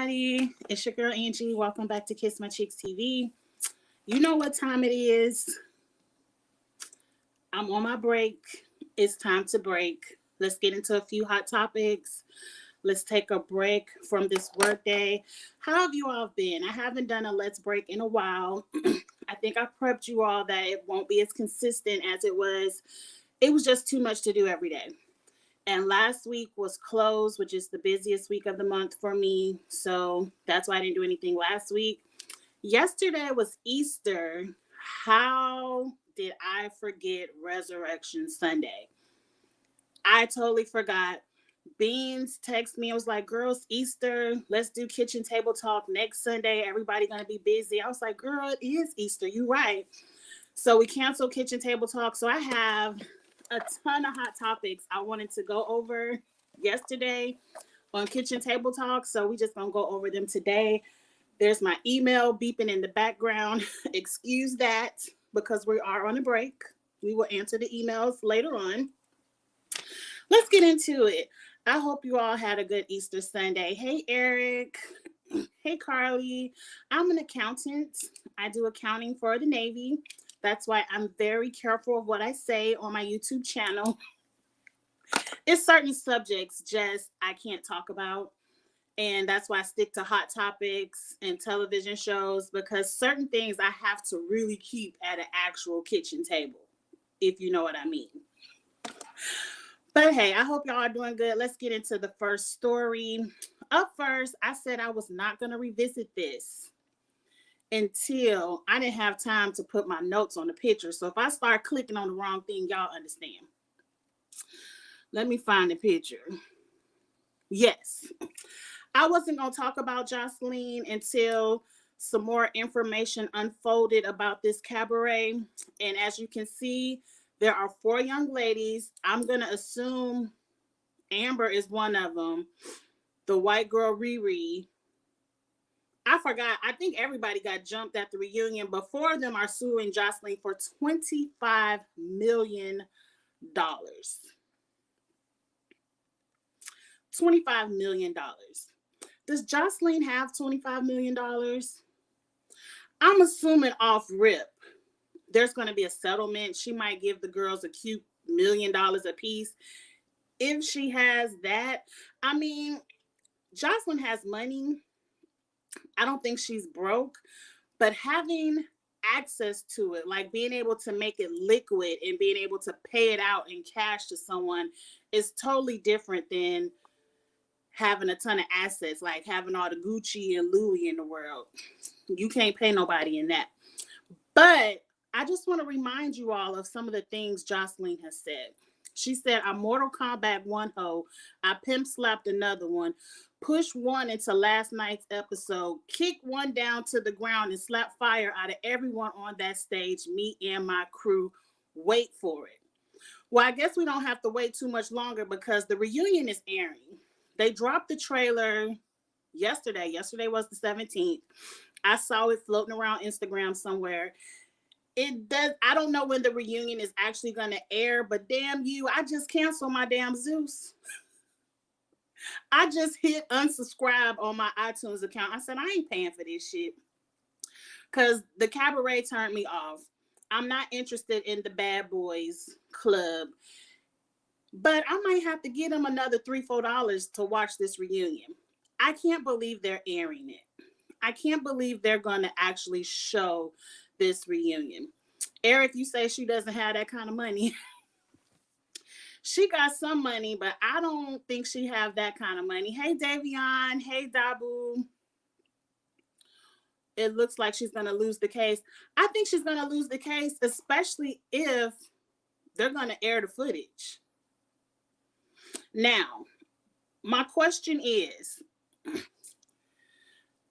everybody. It's your girl Angie. Welcome back to Kiss My Cheeks TV. You know what time it is. I'm on my break. It's time to break. Let's get into a few hot topics. Let's take a break from this work day. How have you all been? I haven't done a Let's Break in a while. I think I prepped you all that it won't be as consistent as it was. It was just too much to do every day. And last week was closed, which is the busiest week of the month for me. So that's why I didn't do anything last week. Yesterday was Easter. How did I forget Resurrection Sunday? I totally forgot. Beans texted me and was like, girls, Easter. Let's do kitchen table talk next Sunday. Everybody going to be busy. I was like, girl, it is Easter. You right. So we canceled kitchen table talk. So I have a ton of hot topics I wanted to go over yesterday on kitchen table talk. So we just gonna go over them today. There's my email beeping in the background. Excuse that because we are on a break. We will answer the emails later on. Let's get into it. I hope you all had a good Easter Sunday. Hey, Eric. Hey, Carly. I'm an accountant. I do accounting for the Navy. That's why I'm very careful of what I say on my YouTube channel. It's certain subjects I can't talk about. And that's why I stick to hot topics and television shows, because certain things I have to really keep at an actual kitchen table, if you know what I mean. But hey, I hope y'all are doing good. Let's get into the first story. Up first, I said I was not going to revisit this until I didn't have time to put my notes on the picture. So if I start clicking on the wrong thing, y'all understand. Let me find the picture. Yes. I wasn't going to talk about Jocelyn until some more information unfolded about this cabaret. And as you can see, there are 4 young ladies. I'm going to assume Amber is one of them. The white girl, Riri. I forgot. I think everybody got jumped at the reunion. But 4 of them are suing Jocelyn for $25 million. $25 million. Does Jocelyn have $25 million? I'm assuming off rip, there's going to be a settlement. She might give the girls a cute $1 million a piece. If she has that, I mean, Jocelyn has money. I don't think she's broke, but having access to it, like being able to make it liquid and being able to pay it out in cash to someone, is totally different than having a ton of assets, like having all the Gucci and Louis in the world. You can't pay nobody in that. But I just want to remind you all of some of the things Jocelyn has said. She said, I Mortal Kombat one hoe, I pimp slapped another one, pushed one into last night's episode, kicked one down to the ground and slapped fire out of everyone on that stage, me and my crew. Wait for it. Well, I guess we don't have to wait too much longer because the reunion is airing. They dropped the trailer yesterday. Yesterday was the 17th. I saw it floating around Instagram somewhere. It does. I don't know when the reunion is actually going to air, but damn you, I just canceled my damn Zeus. I just hit unsubscribe on my iTunes account. I said, I ain't paying for this shit because the cabaret turned me off. I'm not interested in the Bad Boys Club, but I might have to give them another $3-4 to watch this reunion. I can't believe they're airing it. I can't believe they're going to actually show this reunion. Eric, you say she doesn't have that kind of money. She got some money, but I don't think she have that kind of money. Hey, Davion. Hey, Dabu. It looks like she's going to lose the case. I think she's going to lose the case, especially if they're going to air the footage. Now, my question is,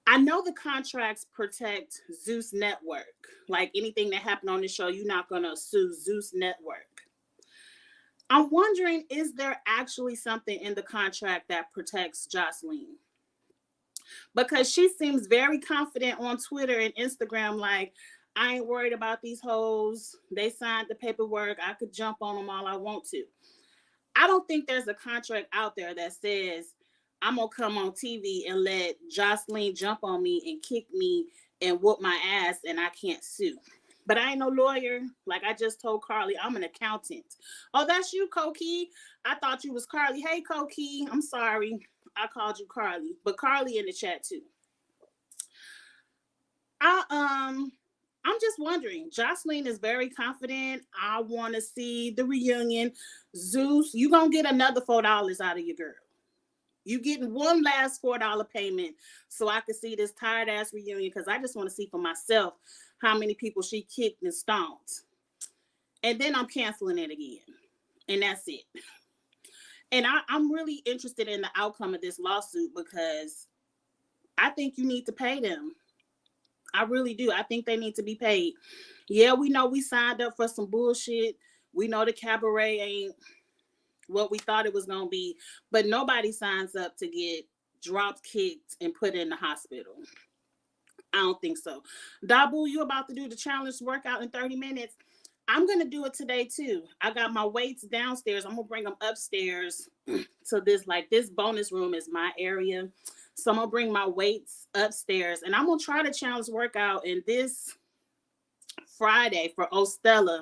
I know the contracts protect Zeus Network. Like anything that happened on the show, you're not going to sue Zeus Network. I'm wondering, is there actually something in the contract that protects Jocelyn? Because she seems very confident on Twitter and Instagram, like, I ain't worried about these hoes. They signed the paperwork. I could jump on them all I want to. I don't think there's a contract out there that says I'm gonna come on TV and let Jocelyn jump on me and kick me and whoop my ass, and I can't sue. But I ain't no lawyer. Like I just told Carly, I'm an accountant. Oh, that's you, Cokie. I thought you was Carly. Hey, Cokie. I'm sorry. I called you Carly. But Carly in the chat too. I'm just wondering. Jocelyn is very confident. I want to see the reunion. Zeus, you gonna get another $4 out of your girl. You getting one last $4 payment so I can see this tired ass reunion, because I just want to see for myself how many people she kicked and stomped. And then I'm canceling it again. And that's it. And I'm really interested in the outcome of this lawsuit, because I think you need to pay them. I really do. I think they need to be paid. Yeah, we know we signed up for some bullshit. We know the cabaret ain't what we thought it was going to be, but nobody signs up to get dropped, kicked, and put in the hospital. I don't think so. Dabu, you about to do the challenge workout in 30 minutes? I'm going to do it today too. I got my weights downstairs. I'm going to bring them upstairs to this bonus room is my area. So I'm going to bring my weights upstairs, and I'm going to try the challenge workout. And this Friday for Ostella,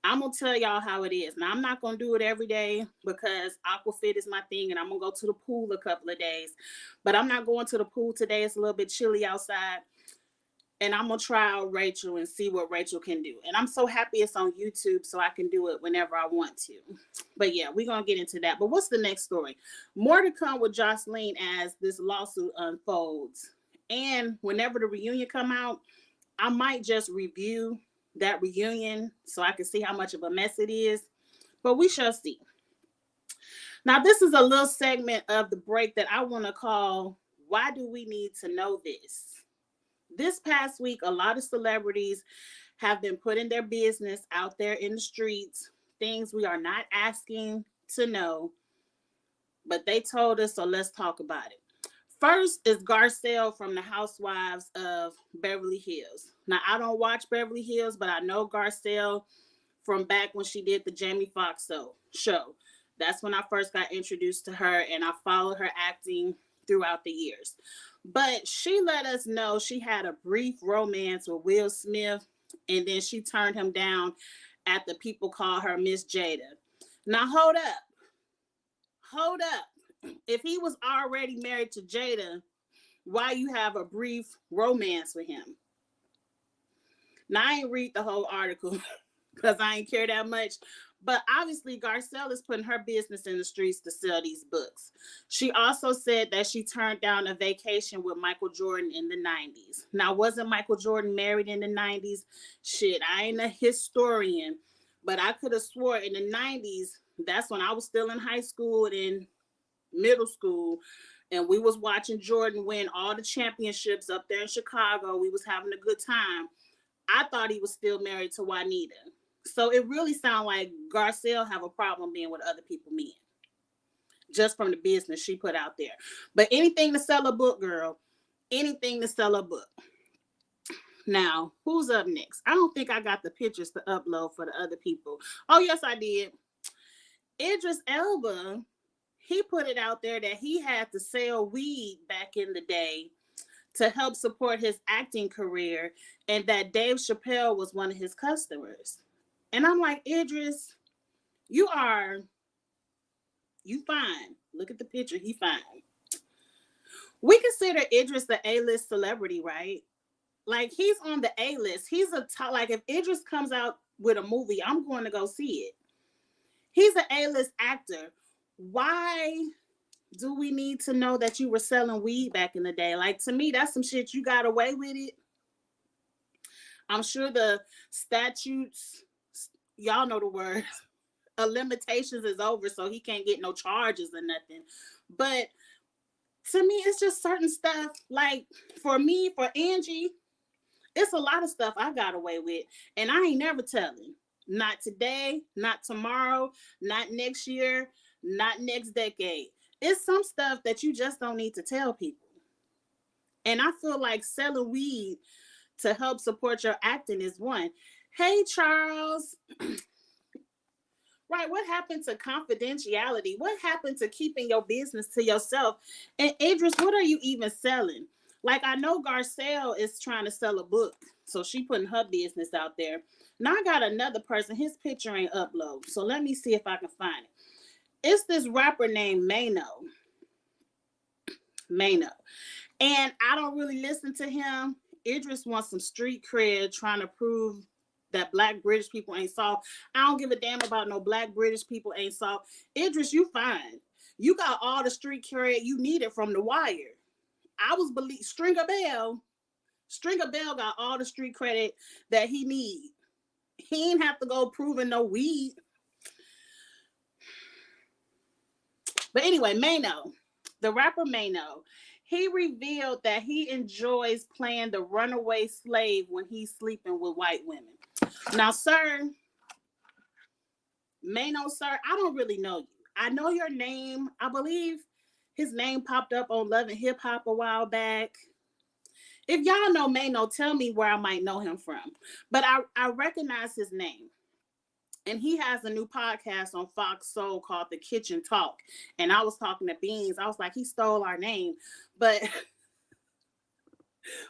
I'm going to tell y'all how it is. Now, I'm not going to do it every day because Aquafit is my thing, and I'm going to go to the pool a couple of days. But I'm not going to the pool today. It's a little bit chilly outside. And I'm going to try out Rachel and see what Rachel can do. And I'm so happy it's on YouTube so I can do it whenever I want to. But yeah, we're going to get into that. But what's the next story? More to come with Jocelyn as this lawsuit unfolds. And whenever the reunion come out, I might just review that reunion so I can see how much of a mess it is. But we shall see. Now, this is a little segment of the break that I want to call, Why Do We Need to Know This? This past week, a lot of celebrities have been putting their business out there in the streets, things we are not asking to know, but they told us, so let's talk about it. First is Garcelle from the Housewives of Beverly Hills. Now, I don't watch Beverly Hills, but I know Garcelle from back when she did the Jamie Foxx show. That's when I first got introduced to her, and I followed her acting throughout the years. But she let us know she had a brief romance with Will Smith, and then she turned him down after people call her Miss Jada. Now, hold up. If he was already married to Jada, why you have a brief romance with him? Now, I ain't read the whole article because I ain't care that much. But obviously, Garcelle is putting her business in the streets to sell these books. She also said that she turned down a vacation with Michael Jordan in the 90s. Now, wasn't Michael Jordan married in the 90s? Shit, I ain't a historian, but I could have swore in the 90s, that's when I was still in high school and in middle school, and we was watching Jordan win all the championships up there in Chicago. We was having a good time. I thought he was still married to Juanita. So it really sounds like Garcelle have a problem being with other people men, just from the business she put out there. But anything to sell a book, girl. Anything to sell a book. Now, who's up next? I don't think I got the pictures to upload for the other people. Oh, yes, I did. Idris Elba, he put it out there that he had to sell weed back in the day to help support his acting career, and that Dave Chappelle was one of his customers. And I'm like, Idris, you fine. Look at the picture. He fine. We consider Idris the A-list celebrity, right? Like, he's on the A-list. He's a top, like, if Idris comes out with a movie, I'm going to go see it. He's an A-list actor. Why do we need to know that you were selling weed back in the day? Like, to me, that's some shit you got away with it. I'm sure the statutes, y'all know the word, limitations is over, so he can't get no charges or nothing. But to me, it's just certain stuff. Like, for me, for Angie, it's a lot of stuff I got away with, and I ain't never telling. Not today, not tomorrow, not next year, not next decade. It's some stuff that you just don't need to tell people. And I feel like selling weed to help support your acting is one. Hey, Charles. Right. What happened to confidentiality? What happened to keeping your business to yourself? And Idris, what are you even selling? Like, I know Garcelle is trying to sell a book, so she putting her business out there. Now I got another person. His picture ain't upload, so let me see if I can find it. It's this rapper named Mano, and I don't really listen to him. Idris wants some street cred, trying to prove that Black British people ain't soft. I don't give a damn about no Black British people ain't soft. Idris, you fine. You got all the street cred you needed from The Wire. I was Stringer Bell. Stringer Bell got all the street credit that he need. He ain't have to go proving no weed. But anyway, Mano, the rapper Mano, he revealed that he enjoys playing the runaway slave when he's sleeping with white women. Now, sir, Mano, sir, I don't really know you. I know your name. I believe his name popped up on Love and Hip Hop a while back. If y'all know Mano, tell me where I might know him from. But I recognize his name. And he has a new podcast on Fox Soul called The Kitchen Talk. And I was talking to Beans. I was like, he stole our name. But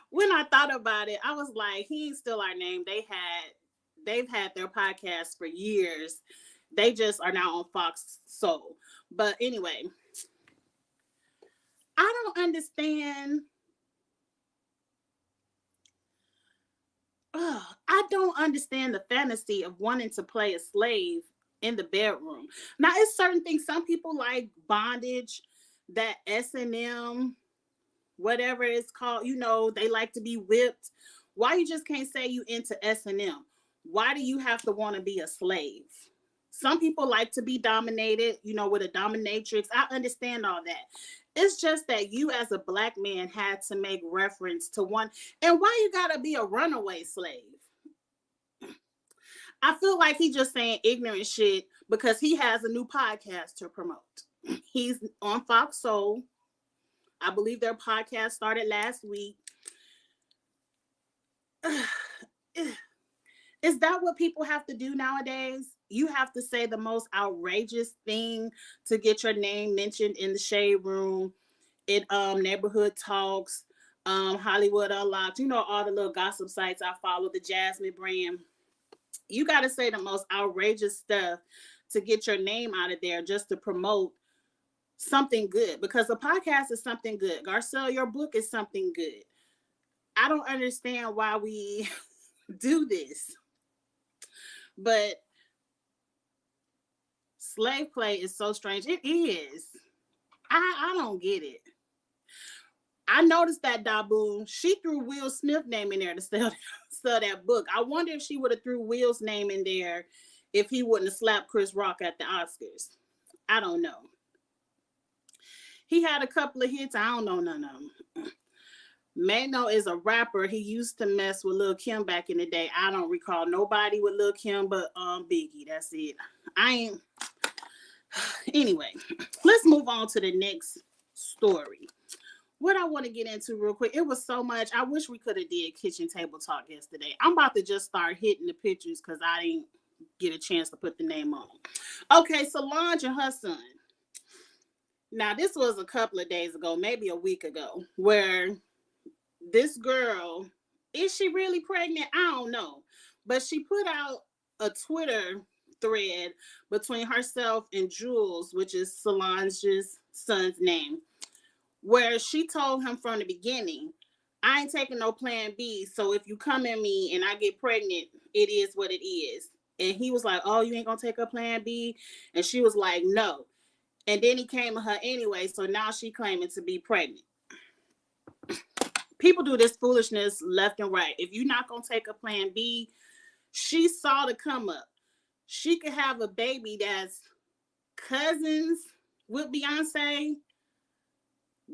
when I thought about it, I was like, he ain't steal our name. They've had their podcast for years. They just are now on Fox Soul. But anyway, I don't understand. I don't understand the fantasy of wanting to play a slave in the bedroom. Now, it's certain things. Some people like bondage, that S&M, whatever it's called. You know, they like to be whipped. Why you just can't say you into S&M? Why do you have to want to be a slave? Some people like to be dominated, you know, with a dominatrix. I understand all that. It's just that you as a Black man had to make reference to one. And why you gotta be a runaway slave? I feel like he just saying ignorant shit because he has a new podcast to promote. He's on Fox Soul. I believe their podcast started last week. Is that what people have to do nowadays? You have to say the most outrageous thing to get your name mentioned in the Shade Room, in Neighborhood Talks, Hollywood Unlocked. You know, all the little gossip sites I follow, the Jasmine brand. You got to say the most outrageous stuff to get your name out of there just to promote something good. Because the podcast is something good. Garcelle, your book is something good. I don't understand why we do this. But slave play is so strange. It is. I don't get it. I noticed that Dabu, she threw Will Smith's name in there to sell that book. I wonder if she would have threw Will's name in there if he wouldn't have slapped Chris Rock at the Oscars. I don't know. He had a couple of hits. I don't know none of them. Mano is a rapper. He used to mess with Lil' Kim back in the day. I don't recall nobody with Lil' Kim but Biggie. That's it. Anyway, let's move on to the next story. What I want to get into real quick, it was so much. I wish we could have did kitchen table talk yesterday. I'm about to just start hitting the pictures because I didn't get a chance to put the name on. Okay, Solange and her son. Now, this was a couple of days ago, maybe a week ago, where this girl, is she really pregnant? I don't know. But she put out a Twitter thread between herself and Jules, which is Solange's son's name, where she told him from the beginning, I ain't taking no plan B. So if you come at me and I get pregnant, it is what it is. And he was like, oh, you ain't gonna take a plan B? And she was like, no. And then he came at her anyway. So now she claiming to be pregnant. People do this foolishness left and right. If you're not gonna take a plan B, she saw the come up. She could have a baby that's cousins with Beyonce,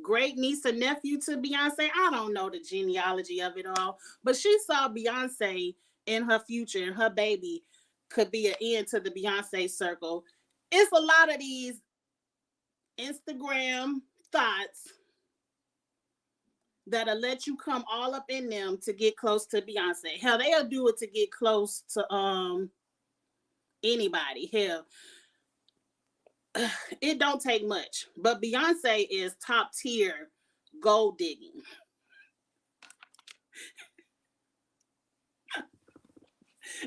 great niece and nephew to Beyonce. I don't know the genealogy of it all, but she saw Beyonce in her future, and her baby could be an end to the Beyonce circle. It's a lot of these Instagram thoughts that'll let you come all up in them to get close to Beyonce. Hell, they'll do it to get close to anybody. Hell, It don't take much. But Beyonce is top tier gold digging.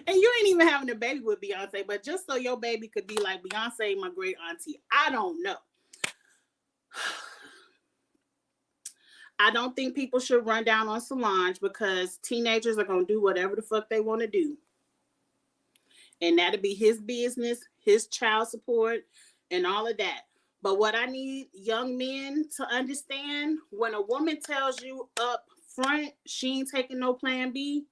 And you ain't even having a baby with Beyonce, but just so your baby could be like Beyonce, my great auntie. I don't know. I don't think people should run down on Solange because teenagers are going to do whatever the fuck they want to do. And that'll be his business, his child support, and all of that. But what I need young men to understand, when a woman tells you up front she ain't taking no plan B,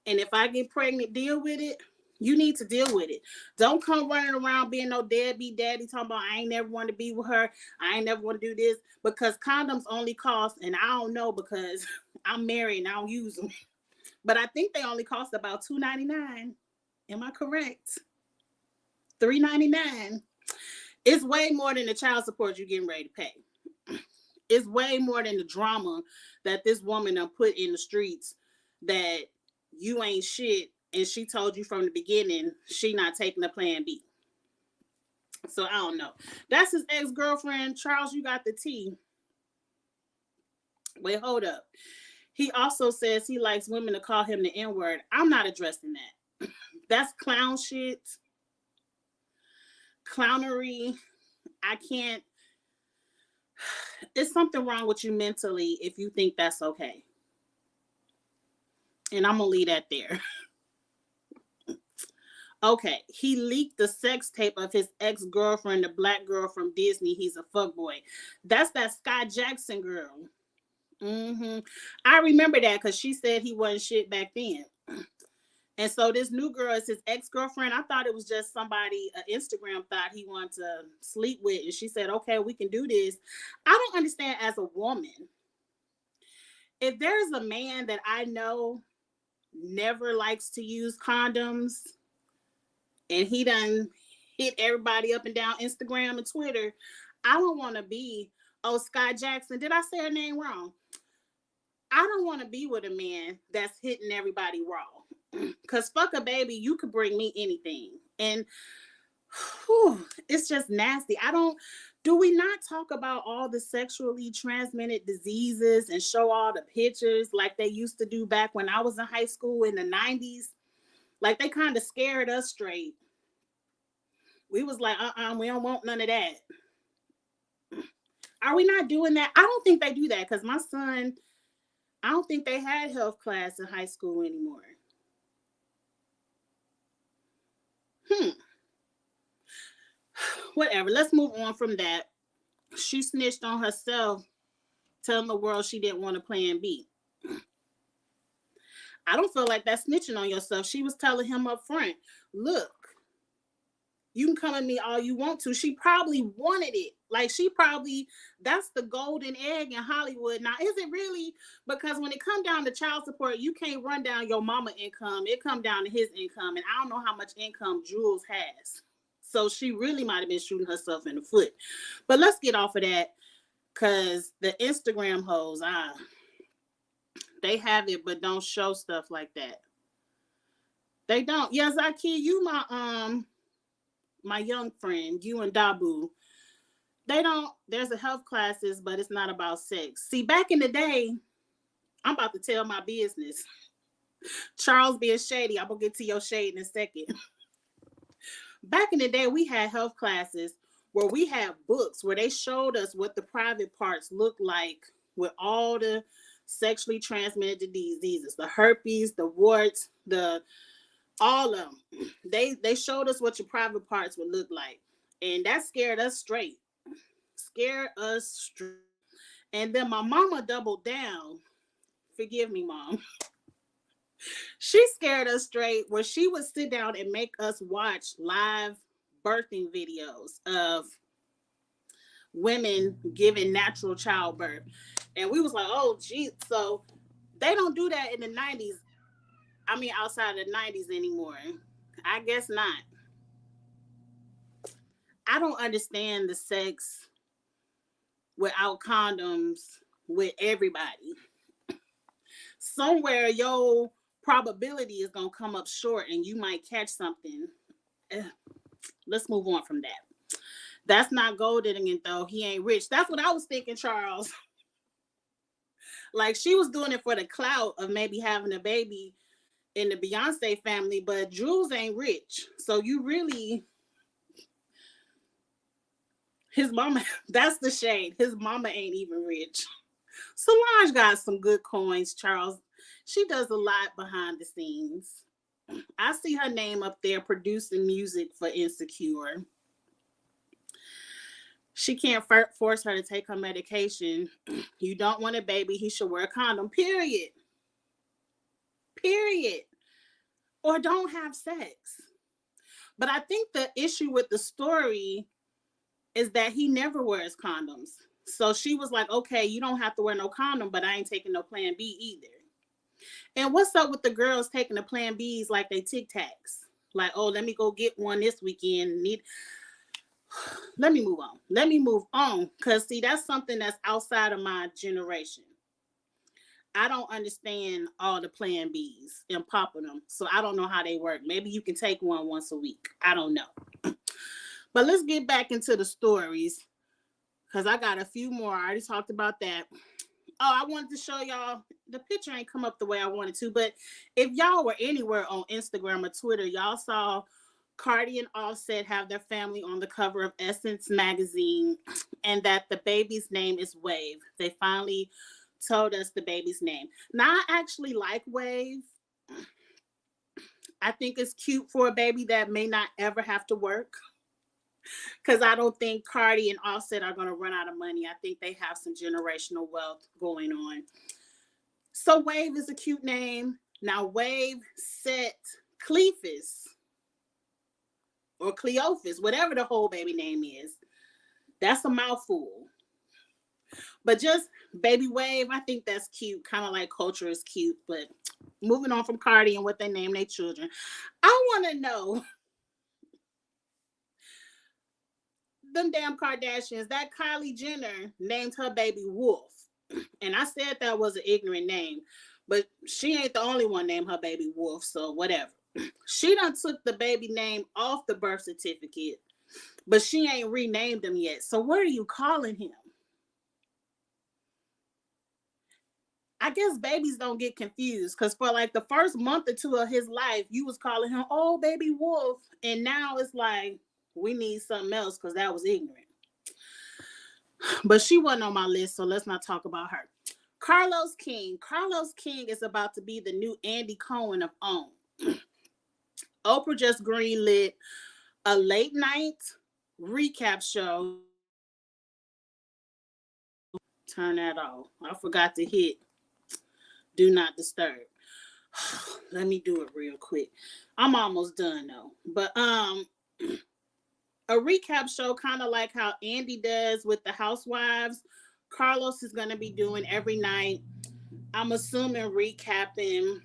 and if I get pregnant, deal with it, you need to deal with it. Don't come running around being no deadbeat daddy talking about I ain't never want to be with her. I ain't never want to do this, because condoms only cost, and I don't know because I'm married and I don't use them, but I think they only cost about $2.99. Am I correct? $3.99. It's way more than the child support you're getting ready to pay. It's way more than the drama that this woman done put in the streets, that you ain't shit and she told you from the beginning she not taking a plan B. So I don't know. That's his ex-girlfriend. Charles, you got the tea. Wait, hold up. He also says he likes women to call him the N-word. I'm not addressing that. That's clown shit. Clownery. I can't. It's something wrong with you mentally if you think that's okay. And I'm going to leave that there. Okay, he leaked the sex tape of his ex-girlfriend, the black girl from Disney. He's a fuckboy. That's that Sky Jackson girl. I remember that because she said he wasn't shit back then. And so this new girl is his ex-girlfriend. I thought it was just somebody, Instagram thought he wanted to sleep with. And she said, okay, we can do this. I don't understand as a woman. If there's a man that I know never likes to use condoms, and he done hit everybody up and down Instagram and Twitter, I don't want to be, Sky Jackson. Did I say her name wrong? I don't want to be with a man that's hitting everybody raw. Because fuck a baby, you could bring me anything. And it's just nasty. Do we not talk about all the sexually transmitted diseases and show all the pictures like they used to do back when I was in high school in the 90s? Like they kind of scared us straight. We was like, we don't want none of that. Are we not doing that? I don't think they do that because my son, I don't think they had health class in high school anymore. Whatever. Let's move on from that. She snitched on herself, telling the world she didn't want a plan B. I don't feel like that's snitching on yourself. She was telling him up front, look, you can come at me all you want to. She probably wanted it. Like that's the golden egg in Hollywood. Now, is it really? Because when it comes down to child support, you can't run down your mama income. It come down to his income. And I don't know how much income Jules has. So she really might have been shooting herself in the foot. But let's get off of that. Because the Instagram hoes, they have it, but don't show stuff like that. They don't. Yeah, Zaki, you my young friend, you and Dabu, there's a health classes, but it's not about sex. See, back in the day, I'm about to tell my business. Charles being shady, I'm going to get to your shade in a second. Back in the day, we had health classes where we had books where they showed us what the private parts look like with all the sexually transmitted diseases, the herpes, the warts, all of them. They showed us what your private parts would look like. And that scared us straight. And then my mama doubled down. Forgive me, Mom. She scared us straight where she would sit down and make us watch live birthing videos of women giving natural childbirth. And we was like, oh, geez. So they don't do that in the 90s. I mean, outside of the 90s anymore. I guess not. I don't understand the sex without condoms with everybody. Somewhere your probability is going to come up short and you might catch something. Let's move on from that. That's not gold digging though. He ain't rich. That's what I was thinking, Charles. Like she was doing it for the clout of maybe having a baby in the Beyonce family, but Jules ain't rich. So you really, his mama, that's the shade. His mama ain't even rich. Solange got some good coins, Charles. She does a lot behind the scenes. I see her name up there producing music for Insecure. She can't force her to take her medication. You don't want a baby, he should wear a condom, period. Period. Or don't have sex. But I think the issue with the story is that he never wears condoms. So she was like, okay, you don't have to wear no condom, but I ain't taking no plan B either. And what's up with the girls taking the plan Bs like they Tic Tacs? Like, oh, let me go get one this weekend. Let me move on. Let me move on. Because, see, that's something that's outside of my generation. I don't understand all the plan Bs and popping them. So I don't know how they work. Maybe you can take one once a week. I don't know. But let's get back into the stories. Because I got a few more. I already talked about that. Oh, I wanted to show y'all. The picture ain't come up the way I wanted to. But if y'all were anywhere on Instagram or Twitter, y'all saw Cardi and Offset have their family on the cover of Essence magazine, and that the baby's name is Wave. They finally told us the baby's name. Now, I actually like Wave. I think it's cute for a baby that may not ever have to work. Because I don't think Cardi and Offset are going to run out of money. I think they have some generational wealth going on. So Wave is a cute name. Now Wave set Cleophas or Cleophas, whatever the whole baby name is. That's a mouthful. But just Baby Wave, I think that's cute. Kind of like Culture is cute. But moving on from Cardi and what they name their children. I want to know, them damn Kardashians, that Kylie Jenner named her baby Wolf. And I said that was an ignorant name. But she ain't the only one named her baby Wolf. So whatever. She done took the baby name off the birth certificate. But she ain't renamed him yet. So what are you calling him? I guess babies don't get confused, because for like the first month or two of his life, you was calling him, oh, baby Wolf. And now it's like, we need something else because that was ignorant. But she wasn't on my list, so let's not talk about her. Carlos King. Carlos King is about to be the new Andy Cohen of OWN. Oprah just greenlit a late night recap show. Turn that off. I forgot to hit do not disturb. Let me do it real quick. I'm almost done though. But a recap show, kind of like how Andy does with the Housewives. Carlos is going to be doing every night. I'm assuming recapping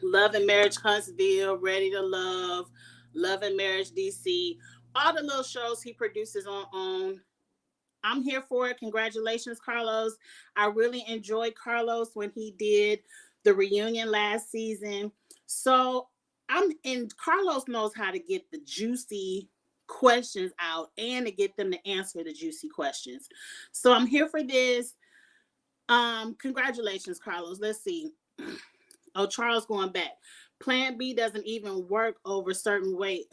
Love and Marriage Huntsville, Ready to Love, Love and Marriage DC, all the little shows he produces on OWN. I'm here for it. Congratulations, Carlos. I really enjoyed Carlos when he did the reunion last season. So Carlos knows how to get the juicy questions out and to get them to answer the juicy questions. So I'm here for this. Congratulations, Carlos. Let's see. Oh, Charles going back. Plan B doesn't even work over certain weight.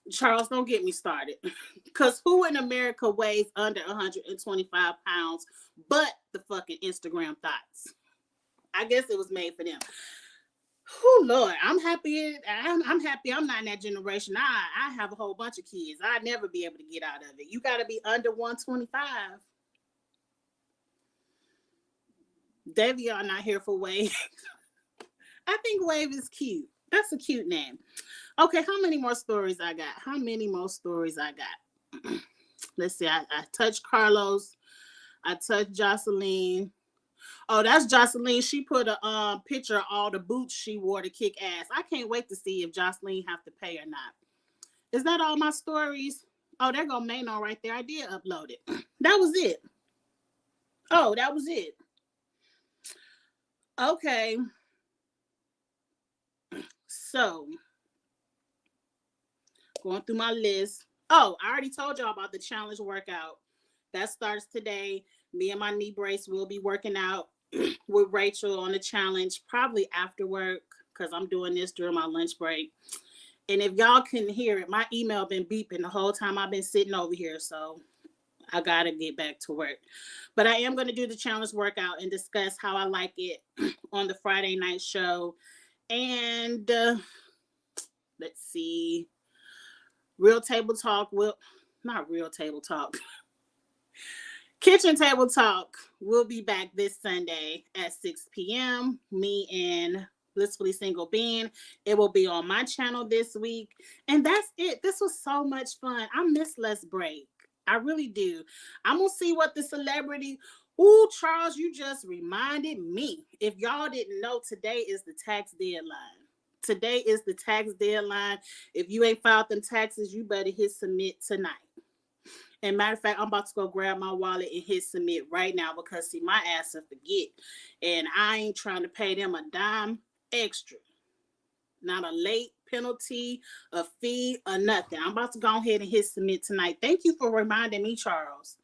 Charles, don't get me started. Because who in America weighs under 125 pounds but the fucking Instagram thoughts? I guess it was made for them. Oh, Lord, I'm happy. I'm happy I'm not in that generation. I have a whole bunch of kids. I'd never be able to get out of it. You got to be under 125. Davion not here for Wave. I think Wave is cute. That's a cute name. Okay, how many more stories I got? Let's see. I touched Carlos. I touched Jocelyn. Oh, that's Jocelyn. She put a picture of all the boots she wore to kick ass. I can't wait to see if Jocelyn have to pay or not. Is that all my stories? Oh, there go Manon right there. I did upload it. That was it. Oh, that was it. Okay. So going through my list. Oh, I already told y'all about the challenge workout. That starts today. Me and my knee brace will be working out with Rachel on the challenge, probably after work, because I'm doing this during my lunch break. And if y'all couldn't hear it, my email been beeping the whole time I've been sitting over here. So I got to get back to work. But I am going to do the challenge workout and discuss how I like it on the Friday night show. And let's see. Real Table Talk will, not Real Table Talk. Kitchen Table Talk will be back this Sunday at 6 p.m. Me and Blissfully Single Bean. It will be on my channel this week. And that's it. This was so much fun. I miss Let's Break. I really do. I'm going to see what the celebrity... Ooh, Charles, you just reminded me. If y'all didn't know, today is the tax deadline. Today is the tax deadline. If you ain't filed them taxes, you better hit submit tonight. And matter of fact, I'm about to go grab my wallet and hit submit right now because, see, my ass will forget. And I ain't trying to pay them a dime extra. Not a late penalty, a fee, or nothing. I'm about to go ahead and hit submit tonight. Thank you for reminding me, Charles.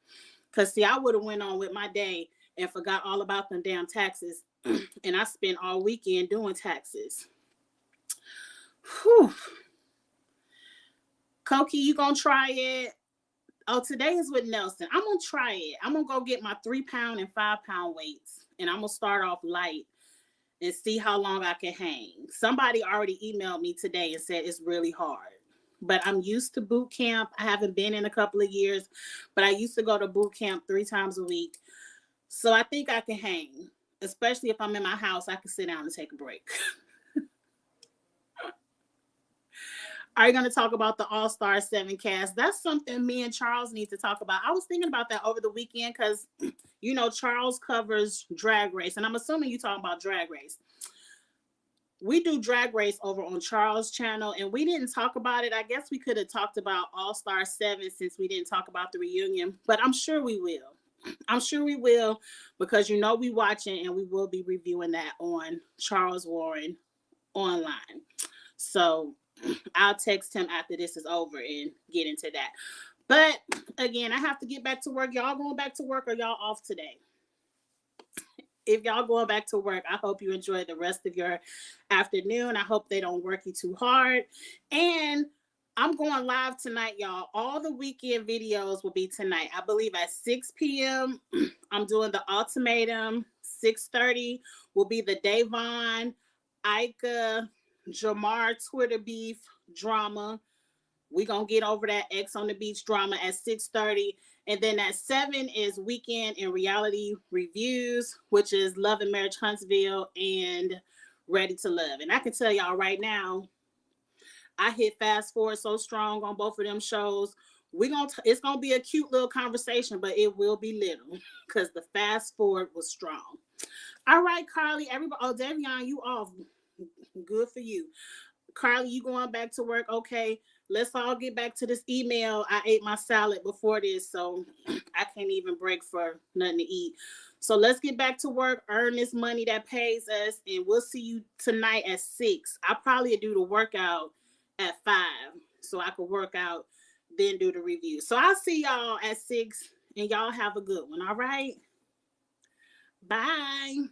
Because, see, I would have went on with my day and forgot all about them damn taxes. And I spent all weekend doing taxes. Whew. Koki, you gonna try it? Oh, today is with Nelson. I'm going to try it. I'm going to go get my 3-pound and 5-pound weights. And I'm going to start off light and see how long I can hang. Somebody already emailed me today and said it's really hard. But I'm used to boot camp. I haven't been in a couple of years. But I used to go to boot camp 3 times a week. So I think I can hang. Especially if I'm in my house, I can sit down and take a break. Are you going to talk about the All-Star 7 cast? That's something me and Charles need to talk about. I was thinking about that over the weekend because, you know, Charles covers Drag Race. And I'm assuming you're talking about Drag Race. We do Drag Race over on Charles' channel, and we didn't talk about it. I guess we could have talked about All-Star 7 since we didn't talk about the reunion. But I'm sure we will. I'm sure we will because, you know, we watching and we will be reviewing that on Charles Warren online. So I'll text him after this is over and get into that. But again, I have to get back to work. Y'all going back to work or y'all off today? If y'all going back to work, I hope you enjoy the rest of your afternoon. I hope they don't work you too hard. And I'm going live tonight, y'all. All the weekend videos will be tonight. I believe at 6 p.m. I'm doing the ultimatum. 6:30 will be the Davon, Ika, Jamar Twitter beef drama. We're going to get over that X on the Beach drama at 6:30. And then at 7 is Weekend and Reality Reviews, which is Love and Marriage Huntsville and Ready to Love. And I can tell y'all right now, I hit fast forward so strong on both of them shows. It's going to be a cute little conversation, but it will be little because the fast forward was strong. All right, Carly, everybody. Oh, Davion, you off. Good for you. Carly, you going back to work? Okay, let's all get back to this email. I ate my salad before this, so I can't even break for nothing to eat. So let's get back to work, earn this money that pays us, and we'll see you tonight at 6. I'll probably do the workout at 5 so I can work out, then do the review. So I'll see y'all at 6, and y'all have a good one, all right? Bye.